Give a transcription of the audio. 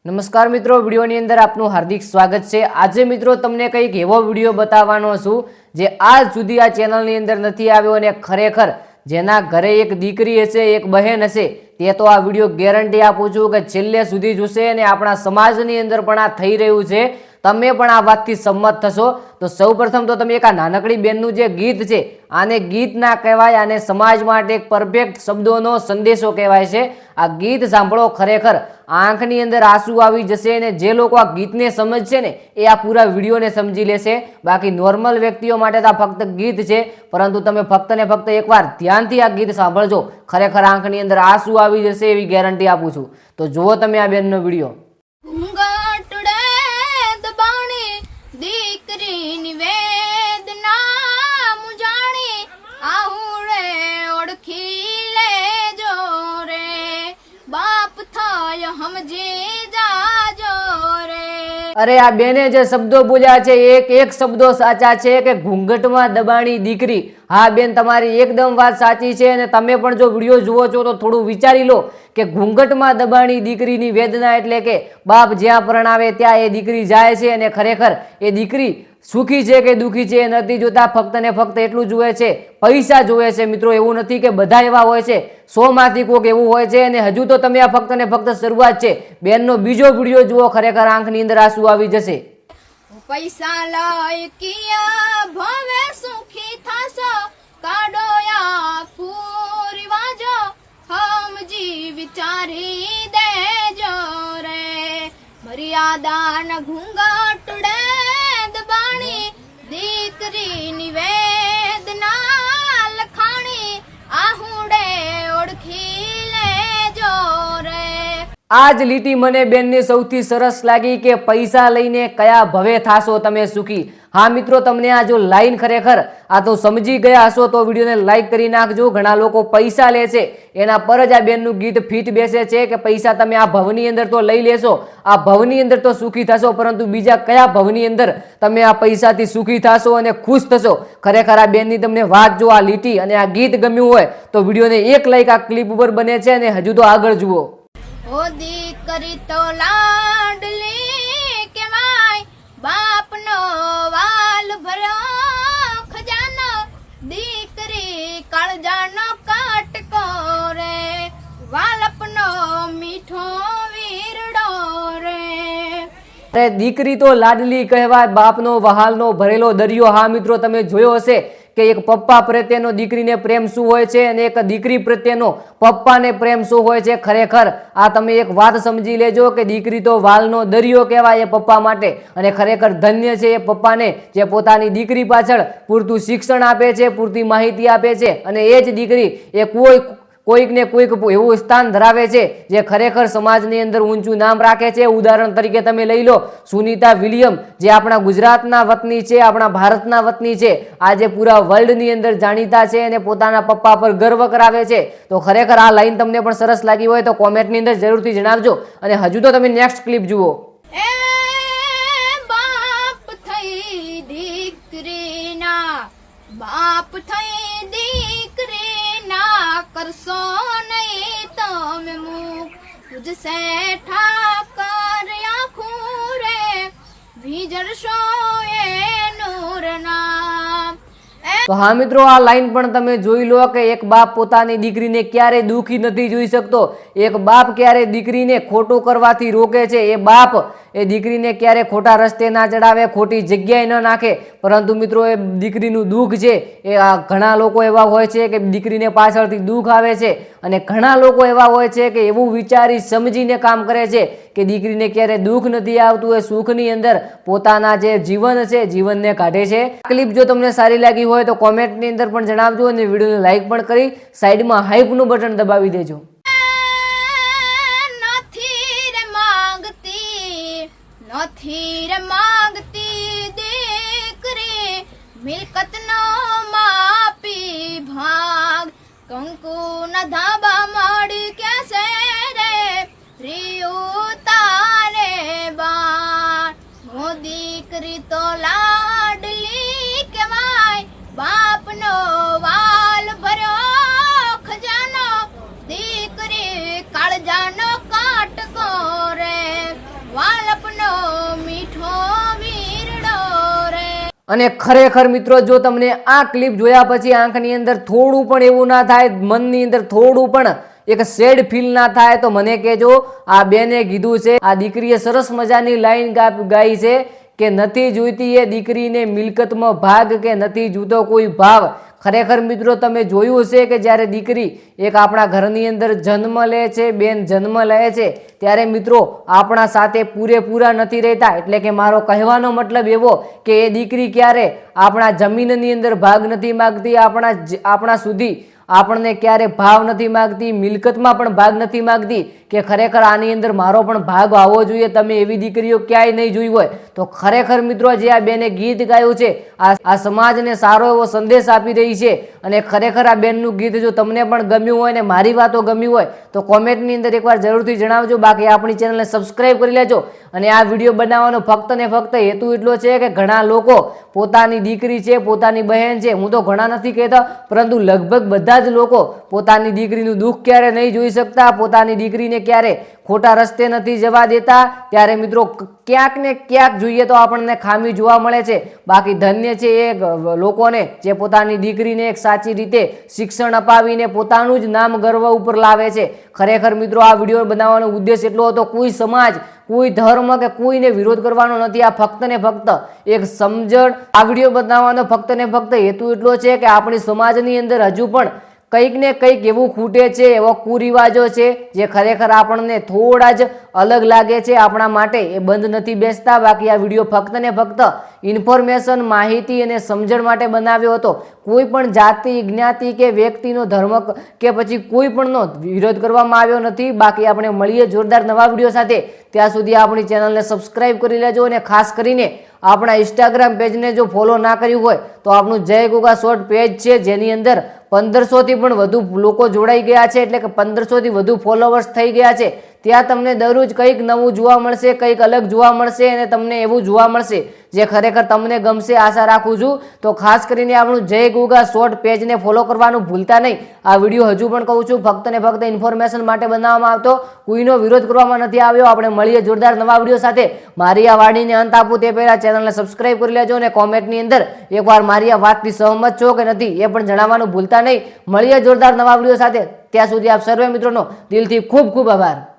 નમસ્કાર મિત્રો, વિડીયોની અંદર આપનું હાર્દિક સ્વાગત છે। આજે મિત્રો તમને કંઈક એવો વિડીયો બતાવવાનો છું જે આજ સુધી આ ચેનલની અંદર નથી આવ્યો અને ખરેખર જેના ઘરે એક દીકરી હશે, એક બહેન હશે, તે તો આ વિડીયો ગેરંટી આપું છું કે છેલ્લે સુધી જોશે અને આપણા સમાજની અંદર પણ આ થઈ રહ્યું છે। તમે પણ આ વાતથી સંમત થશો। તો સૌપ્રથમ તો તમે એક આ નાનકડી બેનનું જે ગીત છે, આને ગીત ના કહેવાય, આને સમાજ માટે એક પરફેક્ટ શબ્દોનો સંદેશો કહેવાય છે। આ ગીત સાંભળો, ખરેખર આંખની અંદર આંસુ આવી જશે અને જે લોકો આ ગીતને સમજશે ને એ આ પૂરા વિડીયોને સમજી લેશે। બાકી નોર્મલ વ્યક્તિઓ માટે તો આ ફક્ત ગીત છે, પરંતુ તમે ફક્ત ને ફક્ત એકવાર ધ્યાનથી આ ગીત સાંભળજો, ખરેખર આંખની અંદર આંસુ આવી જશે એવી ગેરંટી આપું છું। તો જુઓ તમે આ બેનનો વિડીયો। અરે આ બેને જે શબ્દો બોલ્યા છે, એક એક શબ્દો સાચા છે કે ઘૂંઘટમાં દબાણી દીકરી। હા બેન, તમારી એકદમ વાત સાચી છે અને તમે પણ જો વિડીયો જુઓ છો તો થોડું વિચારી લો કે ઘૂંઘટમાં દબાણી દીકરીની વેદના એટલે કે બાપ જ્યાં પરણાવે ત્યાં એ દીકરી જાય છે અને ખરેખર એ દીકરી સુખી છે કે દુખી છે એ નથી જોતા, ફક્ત ને ફક્ત એટલું જુએ છે, પૈસા જોવે છે। મિત્રો, એવું નથી કે બધા એવા હોય છે, 100 માંથી કોઈક એવું હોય છે અને હજુ તો તમે આ ફક્ત ને ફક્ત શરૂઆત છે। બેનનો બીજો વિડીયો જુઓ, ખરેખર આંખની અંદર આંસુ આવી જશે। પૈસા લઈ કિયા ભવે સુખી થાસો, કાડોયા પૂરી વાજો, હમજી વિચારી દેજો રે। મર્યાદાના ઘૂંઘટડે દબાણી દીકરીની વેદના લખાણી, આહુડે ઓળખી લેજો રે। આ જ લીટી મને બેનની સૌથી સરસ લાગી કે પૈસા લઈને કયા ભવે થાશો તમે સુખી। હા મિત્રો, તમને આ જો લાઈન ખરેખર આ તો સમજી ગયા હશો તો વિડીયોને લાઈક કરી નાખજો। ઘણા લોકો પૈસા લે છે, એના પર જ આ બેનનું ગીત ફીટ બેસે છે કે પૈસા તમે આ ભવની અંદર તો લઈ લેશો, આ ભવની અંદર તો સુખી થશો, પરંતુ બીજા કયા ભવની અંદર તમે આ પૈસાથી સુખી થશો અને ખુશ થશો। ખરેખર આ બેનની તમને વાત જો, આ લીટી અને આ ગીત ગમ્યું હોય તો વિડીયોને એક લાઈક આ ક્લિપ ઉપર બને છે અને હજુ તો આગળ જુઓ। ઓ દીકરી તો લાડલી કહેવાય, બાપનો વાલ ભર્યો ખજાનો, દીકરી કાળજાનો કાટકો રે, વાલપનો મીઠો વીરડો રે। અરે દીકરી તો લાડલી કહેવાય, બાપનો વહાલનો ભરેલો દરિયો। હા મિત્રો, તમે જોયો હશે કે એક પપ્પા પ્રત્યેનો દીકરીને પ્રેમ શું હોય છે અને એક દીકરી પ્રત્યેનો પપ્પાને પ્રેમ શું હોય છે। ખરેખર આ તમે એક વાત સમજી લેજો કે દીકરી તો વાલનો દરિયો કહેવાય એ પપ્પા માટે, અને ખરેખર ધન્ય છે એ પપ્પાને જે પોતાની દીકરી પાછળ પૂરતું શિક્ષણ આપે છે, પૂરતી માહિતી આપે છે, અને એ જ દીકરી એ કોઈક ને કોઈક એવું સ્થાન ધરાવે છે જે ખરેખર સમાજની અંદર ઊંચું નામ રાખે છે। ઉદાહરણ તરીકે તમે લઈ લો સુનીતા વિલિયમ, જે આપણા ગુજરાતના વતની છે, આપણા ભારતના વતની છે, આજે પૂરા વર્લ્ડની અંદર જાણીતા છે અને પોતાના પપ્પા પર ગર્વ કરાવે છે। તો ખરેખર આ લાઈન તમને પણ સરસ લાગી હોય તો કોમેન્ટની અંદર જરૂરથી જણાવજો અને હજુ તો તમે નેક્સ્ટ ક્લિપ જુઓ। બાપ થઈ દીકરીના કરશો નહીં તમે મુખ, તુજસે ઠાકર આખું રે, વિજરશો એ નૂરના। તો હા મિત્રો, આ લાઈન પણ તમે જોઈ લો કે એક બાપ પોતાની દીકરીને ક્યારે દુખી નથી જોઈ શકતો, એક બાપ ક્યારે દીકરીને ખોટું કરવાથી રોકે છે, એ બાપ એ દીકરીને ક્યારે ખોટા રસ્તે ના ચડાવે, ખોટી જગ્યાએ ન નાખે, પરંતુ મિત્રો એ દીકરીનું દુઃખ છે એ ઘણા લોકો એવા હોય છે કે દીકરીને પાછળથી દુઃખ આવે છે, અને ઘણા લોકો એવા હોય છે કે એવું વિચારી સમજીને કામ કરે છે કે દીકરીને ક્યારે દુઃખ નથી આવતું, એ સુખની અંદર પોતાના જે જીવન છે જીવનને કાઢે છે। ક્લિપ જો તમને સારી લાગી હોય તો કોમેન્ટની અંદર પણ જણાવજો અને વિડીયોને લાઈક પણ કરી સાઈડમાં હાઈપનું બટન દબાવી દેજો। નથી રે માંગતી દીકરી મિલકતનો માપી ભાગ, કંકુ ના ધાબા મળી કેસે રે પ્રિયું તારે બાર। મો દીકરી તો લાડલી કહેવાય, બાપનો વાલ ભર્યો ખજાનો, દીકરી કાળજાનો કાટકો રે। અને ખરેખર મિત્રો જો તમને આ ક્લિપ જોયા પછી આંખની અંદર થોડું પણ એવું ના થાય, મનની અંદર થોડું પણ એક સેડ ફીલ ના થાય તો મને કહેજો. આ બેને કીધું છે, આ દીકરીએ સરસ મજાની લાઈન ગાઈ છે કે નથી જોઈતી એ દીકરીને મિલકતમાં ભાગ કે નથી જોતો કોઈ ભાવ. ખરેખર મિત્રો તમે જોયું હશે કે જ્યારે દીકરી એક આપણા ઘરની અંદર જન્મ લે છે, બેન જન્મ લે છે, ત્યારે મિત્રો આપણા સાથે પૂરેપૂરા નથી રહેતા. એટલે કે મારો કહેવાનો મતલબ એવો કે એ દીકરી ક્યારે આપણા જમીનની અંદર ભાગ નથી માગતી, આપણા સુધી આપણને ક્યારે ભાવ નથી માગતી, મિલકતમાં પણ ભાગ નથી માગતી કે ખરેખર આની અંદર મારો પણ ભાગ આવવો જોઈએ. તમે એવી દીકરીઓ ક્યાંય નહીં જોઈ હોય. તો ખરેખર મિત્રો જે આ બેને ગીત ગાયું છે આ સમાજને સારો એવો સંદેશ આપી રહી છે. અને ખરેખર આ બેનનું ગીત જો તમને પણ ગમ્યું હોય ને મારી વાતો ગમી હોય તો કોમેન્ટની અંદર એકવાર જરૂરથી જણાવજો. બાકી આપણી ચેનલને સબસ્ક્રાઈબ કરી લેજો. અને આ વિડીયો બનાવવાનો ફક્ત ને ફક્ત હેતુ એટલો છે કે ઘણા લોકો પોતાની દીકરી છે, પોતાની બહેન છે, હું તો ઘણા નથી કહેતા પરંતુ લગભગ બધા જ લોકો પોતાની દીકરીનું દુઃખ ક્યારે નહીં જોઈ શકતા, પોતાની દીકરીને ક્યારે ખોટા રસ્તે નથી જવા દેતા. ત્યારે મિત્રો ક્યાંક ને ક્યાંક જોઈએ તો આપણને ખામી જોવા મળે છે. બાકી ધન્ય છે એ લોકોને જે પોતાની દીકરીને એક સાચી રીતે શિક્ષણ અપાવીને પોતાનું જ નામ ગર્વ ઉપર લાવે છે. ખરેખર મિત્રો આ વિડીયો બનાવવાનો ઉદ્દેશ એટલો હતો, કોઈ સમાજ, કોઈ ધર્મ કે કોઈને વિરોધ કરવાનો નથી. આ ફક્ત ને ફક્ત એક સમજણ. આ વિડીયો બનાવવાનો ફક્ત ને ફક્ત હેતુ એટલો છે કે આપણી સમાજની અંદર હજુ પણ કંઈક ને કંઈક એવું ખૂટે છે, એવા કુરિવાજો છે જે ખરેખર આપણને થોડા જ અલગ લાગે છે, આપણા માટે એ બંધ નથી બેસતા. બાકી આ વિડીયો ફક્ત ને ફક્ત ઇન્ફોર્મેશન, માહિતી અને સમજણ માટે બનાવ્યો હતો. કોઈ પણ જાતિ, જ્ઞાતિ કે વ્યક્તિનો ધર્મ કે પછી કોઈ પણનો વિરોધ કરવામાં આવ્યો નથી. બાકી આપણે મળીએ જોરદાર નવા વિડીયો સાથે. ત્યાં સુધી આપણી ચેનલને સબસ્ક્રાઈબ કરી લેજો. અને ખાસ કરીને આપણા ઇન્સ્ટાગ્રામ પેજને જો ફોલો ના કર્યું હોય તો આપણું જય ગોગા શોર્ટ પેજ છે, જેની અંદર 1500 થી પણ વધુ લોકો જોડાઈ ગયા છે. એટલે કે 1500 થી વધુ ફોલોવર્સ થઈ ગયા છે. ત્યાં તમને દરરોજ કંઈક નવું જોવા મળશે, કંઈક અલગ જોવા મળશે અને તમને એવું જોવા મળશે જે ખરેખર તમને ગમશે, આશા રાખું છું. તો ખાસ કરીને આપણું જય ગોગા શોર્ટ પેજને ફોલો કરવાનું ભૂલતા નહીં. આ વિડીયો હજુ પણ કહું છું ફક્ત ને ફક્ત ઇન્ફોર્મેશન માટે બનાવવામાં આવતો, કોઈનો વિરોધ કરવામાં નથી આવ્યો. આપણે મળીએ જોરદાર નવા વિડીયો સાથે. મારી આ વાડીને અંત આપું તે પહેલા ચેનલને સબસ્ક્રાઈબ કરી લેજો અને કોમેન્ટની અંદર એકવાર મારી આ વાતથી સહમત છો કે નથી એ પણ જણાવવાનું ભૂલતા નહીં. મળીએ જોરદાર નવા વિડીયો સાથે. ત્યાં સુધી આપ સર્વે મિત્રોનો દિલથી ખૂબ ખૂબ આભાર.